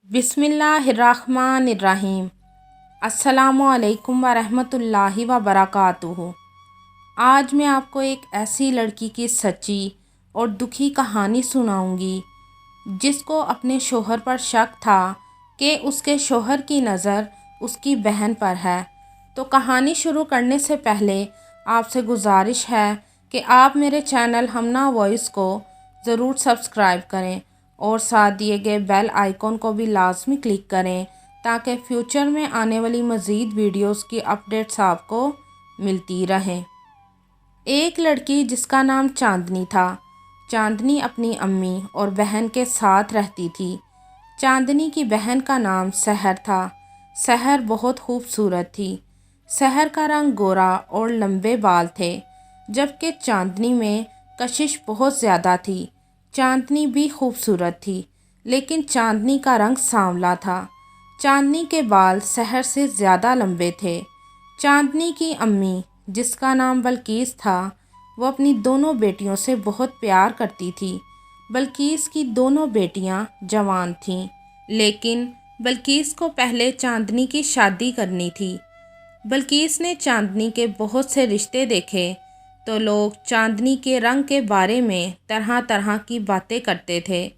बिस्मिल्लाहिर्रहमानिर्रहीम। अस्सलामुअलैकुम वरहमतुल्लाहि वबरकातुहू। आज मैं आपको एक ऐसी लड़की की सच्ची और दुखी कहानी सुनाऊंगी जिसको अपने शोहर पर शक था कि उसके शोहर की नज़र उसकी बहन पर है। तो कहानी शुरू करने से पहले आपसे गुजारिश है कि आप मेरे चैनल हमना वॉइस को ज़रूर सब्सक्राइब करें और साथ दिए गए बेल आइकॉन को भी लाजमी क्लिक करें ताकि फ्यूचर में आने वाली मज़ीद वीडियोस की अपडेट्स आपको मिलती रहें। एक लड़की जिसका नाम चांदनी था। चांदनी अपनी अम्मी और बहन के साथ रहती थी। चांदनी की बहन का नाम सहर था। सहर बहुत खूबसूरत थी। सहर का रंग गोरा और लंबे बाल थे, जबकि चांदनी में कशिश बहुत ज़्यादा थी। चांदनी भी खूबसूरत थी, लेकिन चांदनी का रंग सांवला था। चांदनी के बाल सहर से ज़्यादा लंबे थे। चांदनी की अम्मी, जिसका नाम बल्कीस था, वो अपनी दोनों बेटियों से बहुत प्यार करती थी। बल्कीस की दोनों बेटियां जवान थीं, लेकिन बल्कीस को पहले चांदनी की शादी करनी थी। बल्कीस ने चांदनी के बहुत से रिश्ते देखे तो लोग चांदनी के रंग के बारे में तरह तरह की बातें करते थे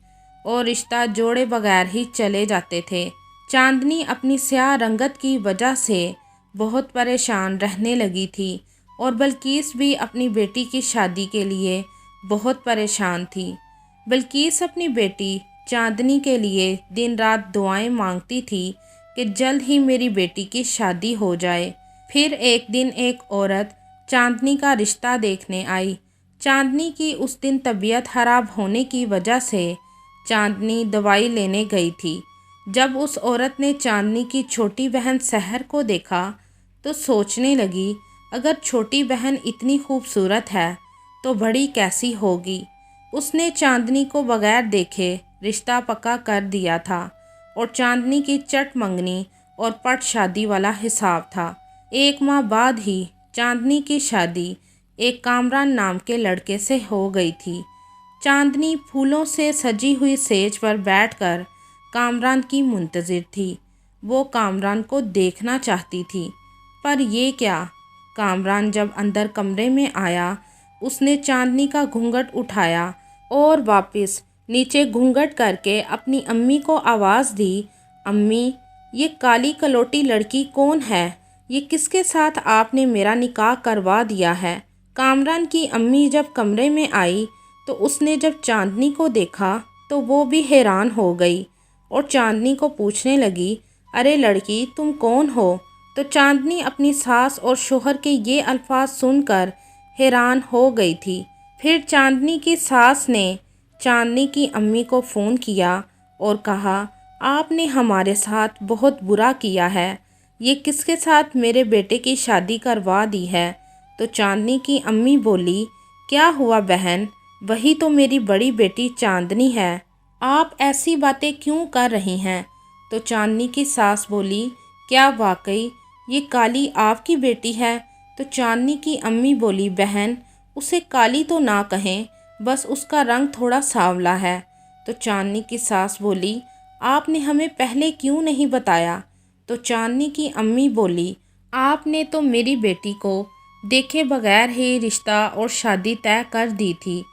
और रिश्ता जोड़े बगैर ही चले जाते थे। चांदनी अपनी स्याह रंगत की वजह से बहुत परेशान रहने लगी थी और बल्कीस भी अपनी बेटी की शादी के लिए बहुत परेशान थी। बल्कीस अपनी बेटी चांदनी के लिए दिन रात दुआएं मांगती थी कि जल्द ही मेरी बेटी की शादी हो जाए। फिर एक दिन एक औरत चांदनी का रिश्ता देखने आई। चांदनी की उस दिन तबीयत खराब होने की वजह से चांदनी दवाई लेने गई थी। जब उस औरत ने चांदनी की छोटी बहन सहर को देखा तो सोचने लगी, अगर छोटी बहन इतनी खूबसूरत है तो बड़ी कैसी होगी। उसने चांदनी को बगैर देखे रिश्ता पक्का कर दिया था और चांदनी की चट मंगनी और पट शादी वाला हिसाब था। 1 माह बाद ही चांदनी की शादी एक कामरान नाम के लड़के से हो गई थी। चांदनी फूलों से सजी हुई सेज पर बैठकर कामरान की मुंतज़िर थी। वो कामरान को देखना चाहती थी, पर ये क्या। कामरान जब अंदर कमरे में आया, उसने चांदनी का घूंघट उठाया और वापस नीचे घूंघट करके अपनी अम्मी को आवाज़ दी, अम्मी, ये काली कलोटी लड़की कौन है? ये किसके साथ आपने मेरा निकाह करवा दिया है? कामरान की अम्मी जब कमरे में आई तो उसने जब चांदनी को देखा तो वो भी हैरान हो गई और चांदनी को पूछने लगी, अरे लड़की, तुम कौन हो? तो चांदनी अपनी सास और शोहर के ये अल्फाज सुनकर हैरान हो गई थी। फिर चांदनी की सास ने चांदनी की अम्मी को फ़ोन किया और कहा, आपने हमारे साथ बहुत बुरा किया है। ये किसके साथ मेरे बेटे की शादी करवा दी है? तो चांदनी की अम्मी बोली, क्या हुआ बहन, वही तो मेरी बड़ी बेटी चांदनी है। आप ऐसी बातें क्यों कर रही हैं? तो चांदनी की सास बोली, क्या वाकई ये काली आपकी बेटी है? तो चांदनी की अम्मी बोली, बहन, उसे काली तो ना कहें, बस उसका रंग थोड़ा सांवला है। तो चांदनी की सास बोली, आपने हमें पहले क्यों नहीं बताया? तो चांदनी की अम्मी बोली, आपने तो मेरी बेटी को देखे बगैर ही रिश्ता और शादी तय कर दी थी।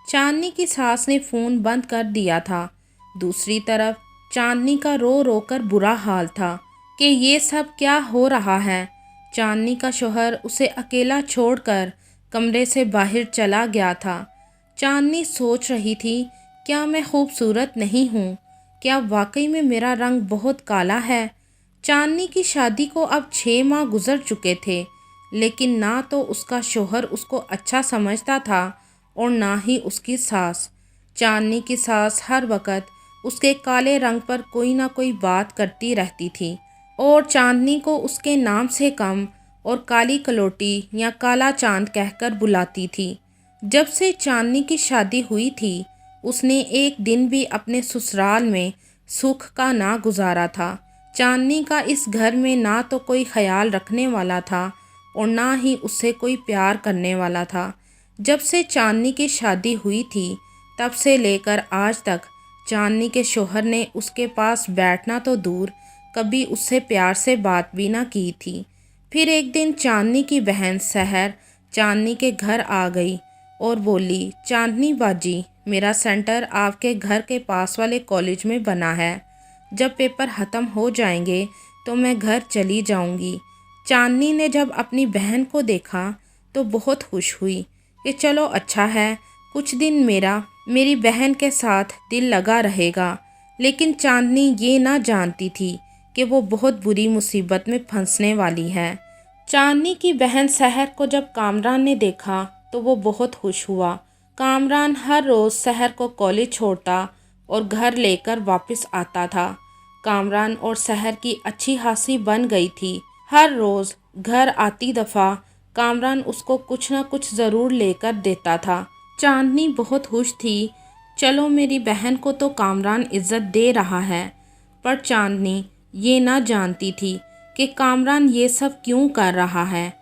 चांदनी की सास ने फ़ोन बंद कर दिया था। दूसरी तरफ चांदनी का रो रो कर बुरा हाल था कि ये सब क्या हो रहा है। चांदनी का शोहर उसे अकेला छोड़कर कमरे से बाहर चला गया था। चांदनी सोच रही थी, क्या मैं खूबसूरत नहीं हूँ? क्या वाकई में मेरा रंग बहुत काला है? चांदनी की शादी को अब 6 माह गुजर चुके थे, लेकिन ना तो उसका शोहर उसको अच्छा समझता था और ना ही उसकी सास। चांदनी की सास हर वक्त उसके काले रंग पर कोई ना कोई बात करती रहती थी और चांदनी को उसके नाम से कम और काली कलोटी या काला चांद कहकर बुलाती थी। जब से चांदनी की शादी हुई थी, उसने एक दिन भी अपने ससुराल में सुख का ना गुजारा था। चांदनी का इस घर में ना तो कोई ख्याल रखने वाला था और ना ही उससे कोई प्यार करने वाला था। जब से चांदनी की शादी हुई थी, तब से लेकर आज तक चांदनी के शौहर ने उसके पास बैठना तो दूर, कभी उससे प्यार से बात भी ना की थी। फिर एक दिन चांदनी की बहन सहर चांदनी के घर आ गई और बोली, चांदनी बाजी, मेरा सेंटर आपके घर के पास वाले कॉलेज में बना है। जब पेपर ख़त्म हो जाएंगे तो मैं घर चली जाऊंगी। चांदनी ने जब अपनी बहन को देखा तो बहुत खुश हुई कि चलो अच्छा है, कुछ दिन मेरी बहन के साथ दिल लगा रहेगा। लेकिन चांदनी ये ना जानती थी कि वो बहुत बुरी मुसीबत में फंसने वाली है। चांदनी की बहन सहर को जब कामरान ने देखा तो वो बहुत खुश हुआ। कामरान हर रोज़ सहर को कॉलेज छोड़ता और घर लेकर वापस आता था। कामरान और सहर की अच्छी खासी बन गई थी। हर रोज़ घर आती दफ़ा कामरान उसको कुछ ना कुछ ज़रूर लेकर देता था। चांदनी बहुत खुश थी, चलो मेरी बहन को तो कामरान इज़्ज़त दे रहा है। पर चांदनी ये ना जानती थी कि कामरान ये सब क्यों कर रहा है।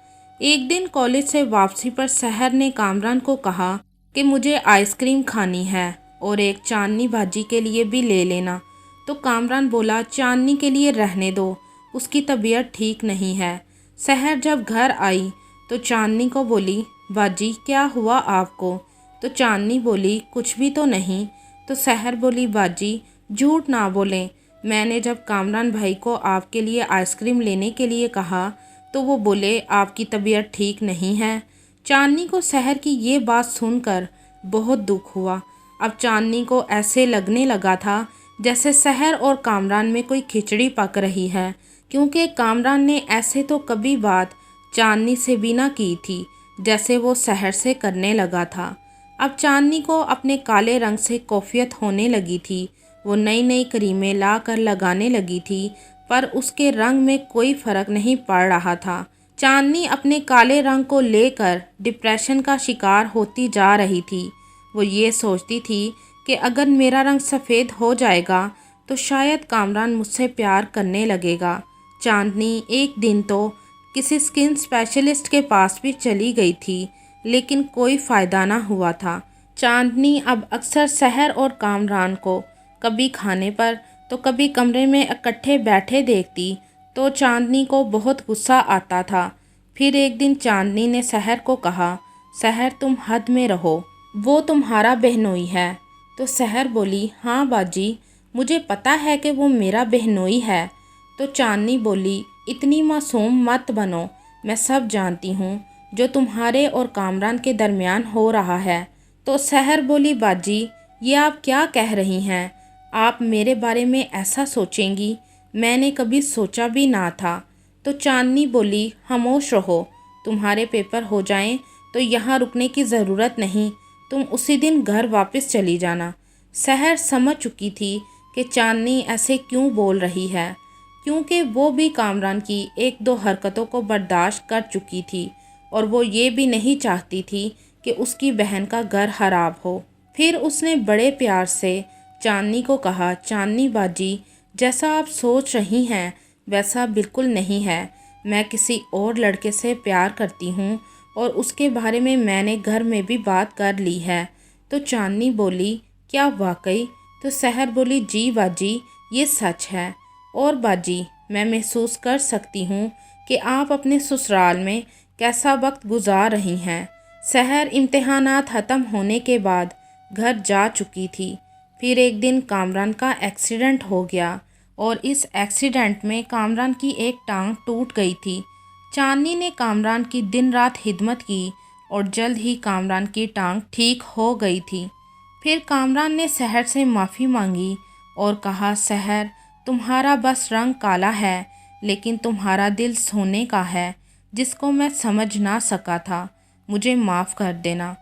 एक दिन कॉलेज से वापसी पर सहर ने कामरान को कहा कि मुझे आइसक्रीम खानी है और एक चांदनी भाजी के लिए भी ले लेना। तो कामरान बोला, चांदनी के लिए रहने दो, उसकी तबीयत ठीक नहीं है। सहर जब घर आई तो चांदनी को बोली, बाजी क्या हुआ आपको? तो चांदनी बोली, कुछ भी तो नहीं। तो सहर बोली, बाजी झूठ ना बोलें, मैंने जब कामरान भाई को आपके लिए आइसक्रीम लेने के लिए कहा तो वो बोले आपकी तबीयत ठीक नहीं है। चांदनी को सहर की ये बात सुनकर बहुत दुख हुआ। अब चांदनी को ऐसे लगने लगा था जैसे सहर और कामरान में कोई खिचड़ी पक रही है, क्योंकि कामरान ने ऐसे तो कभी बात चांदनी से भी ना की थी जैसे वो सहर से करने लगा था। अब चांदनी को अपने काले रंग से कौफियत होने लगी थी। वो नई नई क्रीमें ला कर लगाने लगी थी, पर उसके रंग में कोई फ़र्क नहीं पड़ रहा था। चांदनी अपने काले रंग को लेकर डिप्रेशन का शिकार होती जा रही थी। वो ये सोचती थी कि अगर मेरा रंग सफ़ेद हो जाएगा तो शायद कामरान मुझसे प्यार करने लगेगा। चांदनी एक दिन तो किसी स्किन स्पेशलिस्ट के पास भी चली गई थी, लेकिन कोई फ़ायदा ना हुआ था। चांदनी अब अक्सर सहर और कामरान को कभी खाने पर तो कभी कमरे में इकट्ठे बैठे देखती तो चांदनी को बहुत गुस्सा आता था। फिर एक दिन चांदनी ने सहर को कहा, सहर तुम हद में रहो, वो तुम्हारा बहनोई है। तो सहर बोली, हाँ बाजी, मुझे पता है कि वो मेरा बहनोई है। तो चांदनी बोली, इतनी मासूम मत बनो, मैं सब जानती हूँ जो तुम्हारे और कामरान के दरमियान हो रहा है। तो सहर बोली, बाजी ये आप क्या कह रही हैं? आप मेरे बारे में ऐसा सोचेंगी, मैंने कभी सोचा भी ना था। तो चांदनी बोली, खामोश रहो, तुम्हारे पेपर हो जाएं तो यहाँ रुकने की ज़रूरत नहीं, तुम उसी दिन घर वापस चली जाना। सहर समझ चुकी थी कि चांदनी ऐसे क्यों बोल रही है, क्योंकि वो भी कामरान की एक दो हरकतों को बर्दाश्त कर चुकी थी और वो ये भी नहीं चाहती थी कि उसकी बहन का घर खराब हो। फिर उसने बड़े प्यार से चांदनी को कहा, चांदनी बाजी, जैसा आप सोच रही हैं वैसा बिल्कुल नहीं है। मैं किसी और लड़के से प्यार करती हूँ और उसके बारे में मैंने घर में भी बात कर ली है। तो चांदनी बोली, क्या वाकई? तो सहर बोली, जी बाजी, ये सच है। और बाजी, मैं महसूस कर सकती हूँ कि आप अपने ससुराल में कैसा वक्त गुजार रही हैं। सहर इम्तिहानात ख़त्म होने के बाद घर जा चुकी थी। फिर एक दिन कामरान का एक्सीडेंट हो गया और इस एक्सीडेंट में कामरान की एक टांग टूट गई थी। चांदनी ने कामरान की दिन रात खिदमत की और जल्द ही कामरान की टांग ठीक हो गई थी। फिर कामरान ने सहर से माफ़ी मांगी और कहा, सहर तुम्हारा बस रंग काला है, लेकिन तुम्हारा दिल सोने का है, जिसको मैं समझ ना सका था, मुझे माफ़ कर देना।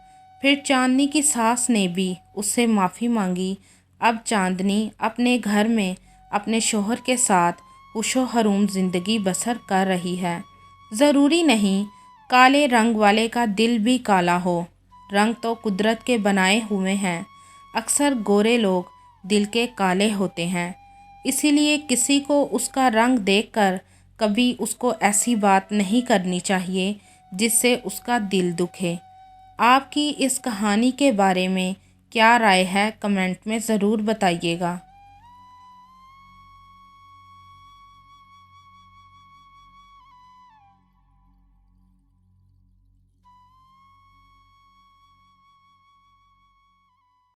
फिर चांदनी की सास ने भी उससे माफ़ी मांगी। अब चांदनी अपने घर में अपने शौहर के साथ खुशो हरूम ज़िंदगी बसर कर रही है। ज़रूरी नहीं काले रंग वाले का दिल भी काला हो, रंग तो कुदरत के बनाए हुए हैं। अक्सर गोरे लोग दिल के काले होते हैं, इसीलिए किसी को उसका रंग देखकर कभी उसको ऐसी बात नहीं करनी चाहिए जिससे उसका दिल दुखे। आपकी इस कहानी के बारे में क्या राय है कमेंट में ज़रूर बताइएगा।